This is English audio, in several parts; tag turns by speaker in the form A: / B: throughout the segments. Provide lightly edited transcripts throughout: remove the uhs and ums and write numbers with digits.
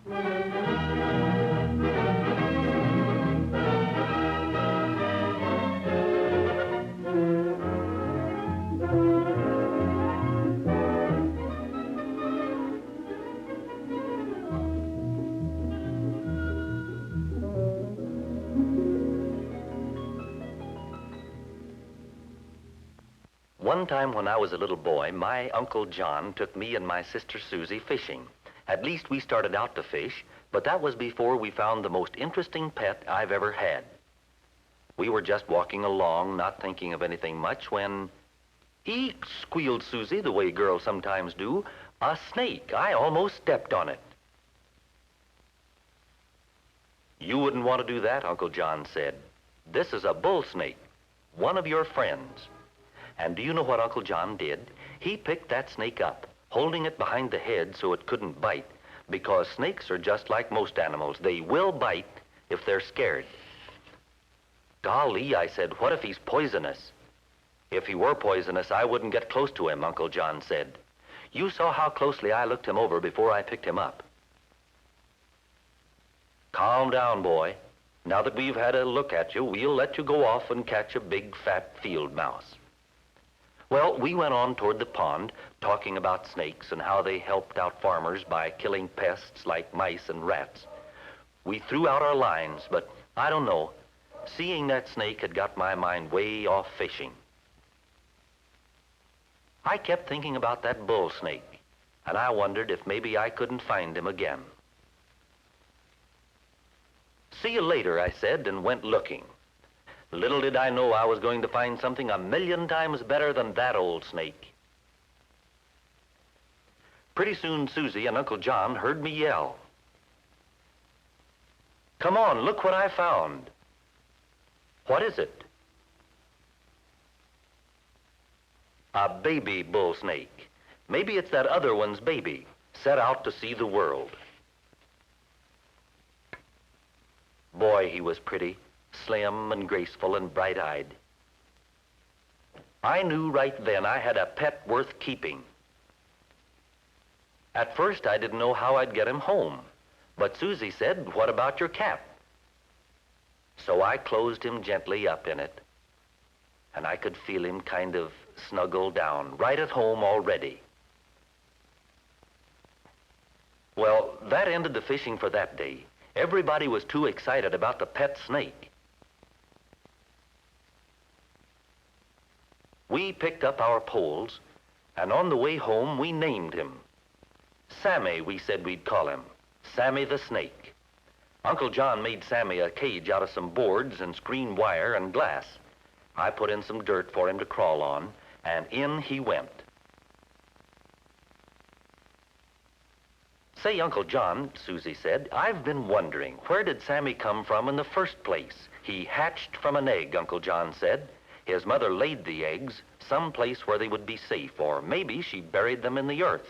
A: One time when I was a little boy, my Uncle John took me and my sister Susie fishing. At least we started out to fish, but that was before we found the most interesting pet I've ever had. We were just walking along, not thinking of anything much, when, "Eek!" squealed Susie, the way girls sometimes do. "A snake! I almost stepped on it." "You wouldn't want to do that," Uncle John said. "This is a bull snake, one of your friends." And do you know what Uncle John did? He picked that snake up, holding it behind the head so it couldn't bite, because snakes are just like most animals. They will bite if they're scared. "Golly," I said, "what if he's poisonous?" "If he were poisonous, I wouldn't get close to him," Uncle John said. "You saw how closely I looked him over before I picked him up." "Calm down, boy. Now that we've had a look at you, we'll let you go off and catch a big, fat field mouse." Well, we went on toward the pond, talking about snakes and how they helped out farmers by killing pests like mice and rats. We threw out our lines, but I don't know. Seeing that snake had got my mind way off fishing. I kept thinking about that bull snake, and I wondered if maybe I couldn't find him again. "See you later," I said, and went looking. Little did I know I was going to find something 1,000,000 times better than that old snake. Pretty soon Susie and Uncle John heard me yell. "Come on, look what I found." "What is it?" "A baby bull snake. Maybe it's that other one's baby, set out to see the world." Boy, he was pretty. Slim and graceful and bright-eyed. I knew right then I had a pet worth keeping. At first I didn't know how I'd get him home, but Susie said, "What about your cat?" So I closed him gently up in it, and I could feel him kind of snuggle down, right at home already. Well, that ended the fishing for that day. Everybody was too excited about the pet snake. We picked up our poles, and on the way home we named him. Sammy, we said we'd call him. Sammy the Snake. Uncle John made Sammy a cage out of some boards and screen wire and glass. I put in some dirt for him to crawl on, and in he went. "Say, Uncle John," Susie said, "I've been wondering, where did Sammy come from in the first place?" "He hatched from an egg," Uncle John said. "His mother laid the eggs someplace where they would be safe, or maybe she buried them in the earth."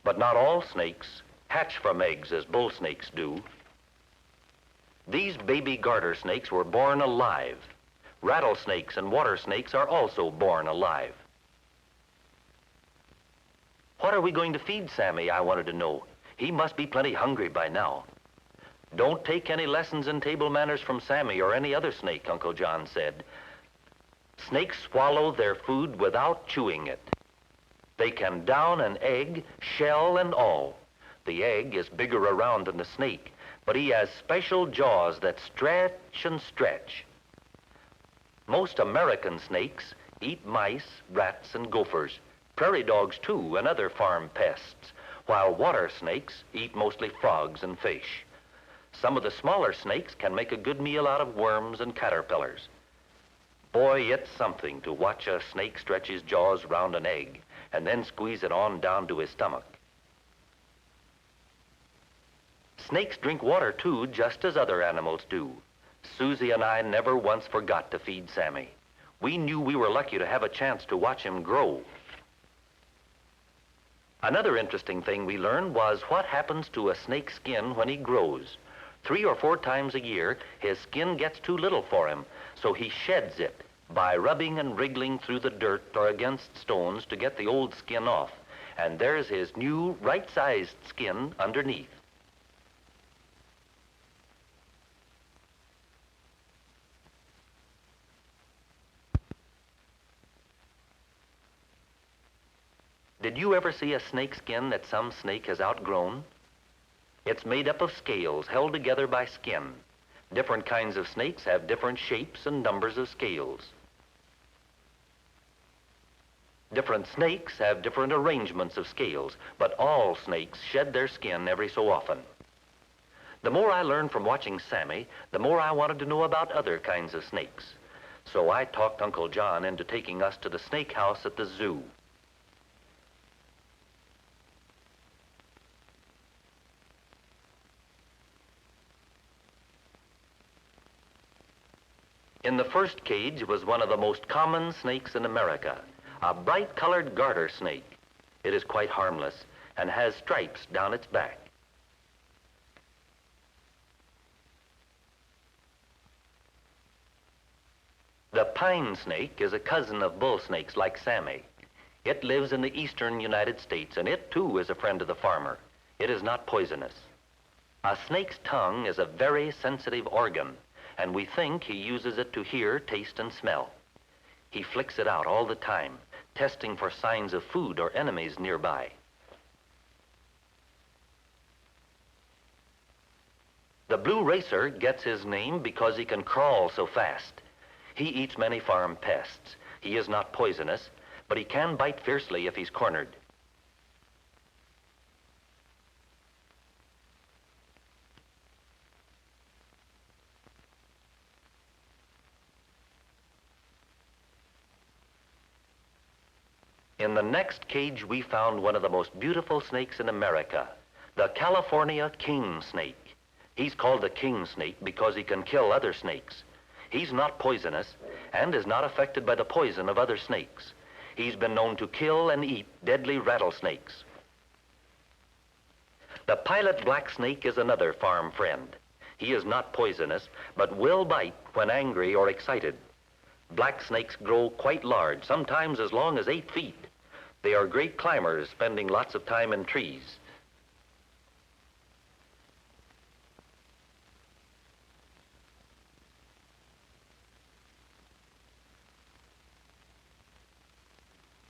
A: But not all snakes hatch from eggs as bull snakes do. These baby garter snakes were born alive. Rattlesnakes and water snakes are also born alive. "What are we going to feed Sammy?" I wanted to know. "He must be plenty hungry by now." "Don't take any lessons in table manners from Sammy or any other snake," Uncle John said. "Snakes swallow their food without chewing it. They can down an egg, shell and all. The egg is bigger around than the snake, but he has special jaws that stretch and stretch. Most American snakes eat mice, rats, and gophers, prairie dogs too, and other farm pests, while water snakes eat mostly frogs and fish. Some of the smaller snakes can make a good meal out of worms and caterpillars. Boy, it's something to watch a snake stretch his jaws round an egg and then squeeze it on down to his stomach. Snakes drink water too, just as other animals do. Susie and I never once forgot to feed Sammy. We knew we were lucky to have a chance to watch him grow. Another interesting thing we learned was what happens to a snake's skin when he grows. 3 or 4 times a year, his skin gets too little for him, so he sheds it by rubbing and wriggling through the dirt or against stones to get the old skin off. And there's his new right-sized skin underneath. Did you ever see a snake skin that some snake has outgrown? It's made up of scales held together by skin. Different kinds of snakes have different shapes and numbers of scales. Different snakes have different arrangements of scales, but all snakes shed their skin every so often. The more I learned from watching Sammy, the more I wanted to know about other kinds of snakes. So I talked Uncle John into taking us to the snake house at the zoo. In the first cage was one of the most common snakes in America, a bright-colored garter snake. It is quite harmless and has stripes down its back. The pine snake is a cousin of bull snakes like Sammy. It lives in the eastern United States, and it too is a friend of the farmer. It is not poisonous. A snake's tongue is a very sensitive organ, and we think he uses it to hear, taste, and smell. He flicks it out all the time, testing for signs of food or enemies nearby. The blue racer gets his name because he can crawl so fast. He eats many farm pests. He is not poisonous, but he can bite fiercely if he's cornered. In the next cage, we found one of the most beautiful snakes in America, the California king snake. He's called the king snake because he can kill other snakes. He's not poisonous and is not affected by the poison of other snakes. He's been known to kill and eat deadly rattlesnakes. The pilot black snake is another farm friend. He is not poisonous, but will bite when angry or excited. Black snakes grow quite large, sometimes as long as 8 feet. They are great climbers, spending lots of time in trees.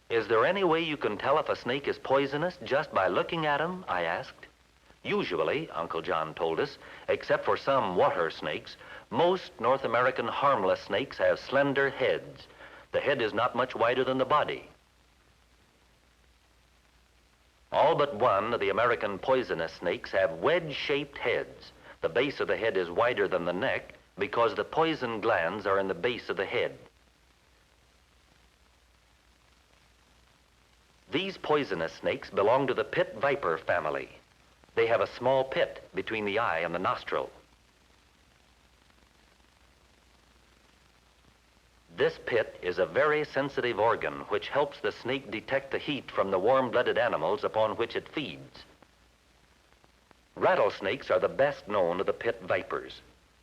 A: Is there any way you can tell if a snake is poisonous just by looking at him? I asked. Usually, Uncle John told us, except for some water snakes, most North American harmless snakes have slender heads. The head is not much wider than the body. All but one of the American poisonous snakes have wedge-shaped heads. The base of the head is wider than the neck because the poison glands are in the base of the head. These poisonous snakes belong to the pit viper family. They have a small pit between the eye and the nostril. This pit is a very sensitive organ which helps the snake detect the heat from the warm-blooded animals upon which it feeds. Rattlesnakes are the best known of the pit vipers.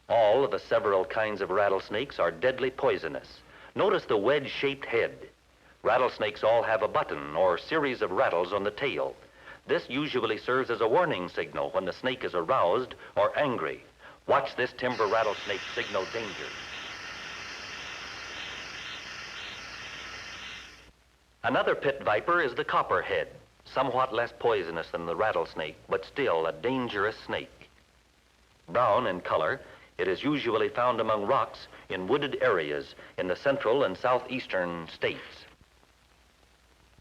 A: All of the several kinds of rattlesnakes are deadly poisonous. Notice the wedge-shaped head. Rattlesnakes all have a button or series of rattles on the tail. This usually serves as a warning signal when the snake is aroused or angry. Watch this timber rattlesnake signal danger. Another pit viper is the copperhead, somewhat less poisonous than the rattlesnake, but still a dangerous snake. Brown in color, it is usually found among rocks in wooded areas in the central and southeastern states.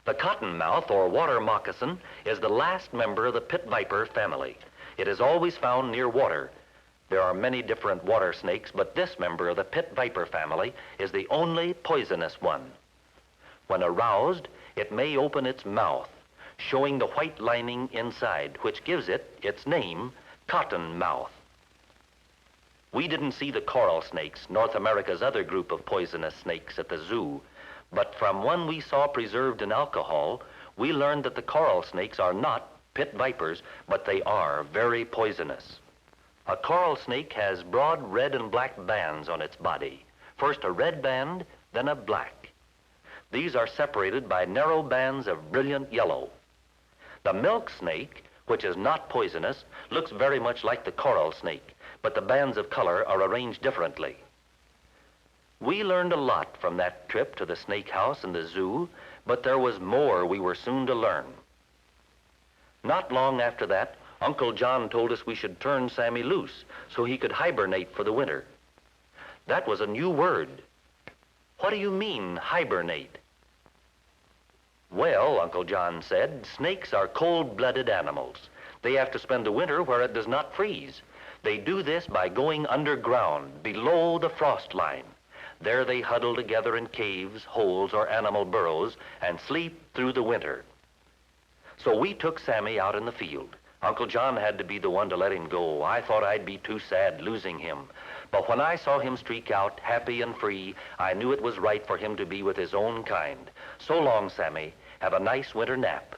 A: The cottonmouth or water moccasin is the last member of the pit viper family. It is always found near water. There are many different water snakes, but this member of the pit viper family is the only poisonous one. When aroused, it may open its mouth, showing the white lining inside, which gives it its name, cottonmouth. We didn't see the coral snakes, North America's other group of poisonous snakes, at the zoo, but from one we saw preserved in alcohol, we learned that the coral snakes are not pit vipers, but they are very poisonous. A coral snake has broad red and black bands on its body. First a red band, then a black. These are separated by narrow bands of brilliant yellow. The milk snake, which is not poisonous, looks very much like the coral snake, but the bands of color are arranged differently. We learned a lot from that trip to the snake house and the zoo, but there was more we were soon to learn. Not long after that, Uncle John told us we should turn Sammy loose so he could hibernate for the winter. That was a new word. What do you mean, hibernate? Well, Uncle John said, snakes are cold-blooded animals. They have to spend the winter where it does not freeze. They do this by going underground, below the frost line. There they huddle together in caves, holes, or animal burrows and sleep through the winter. So we took Sammy out in the field. Uncle John had to be the one to let him go. I thought I'd be too sad losing him. But when I saw him streak out, happy and free, I knew it was right for him to be with his own kind. So long, Sammy. Have a nice winter nap.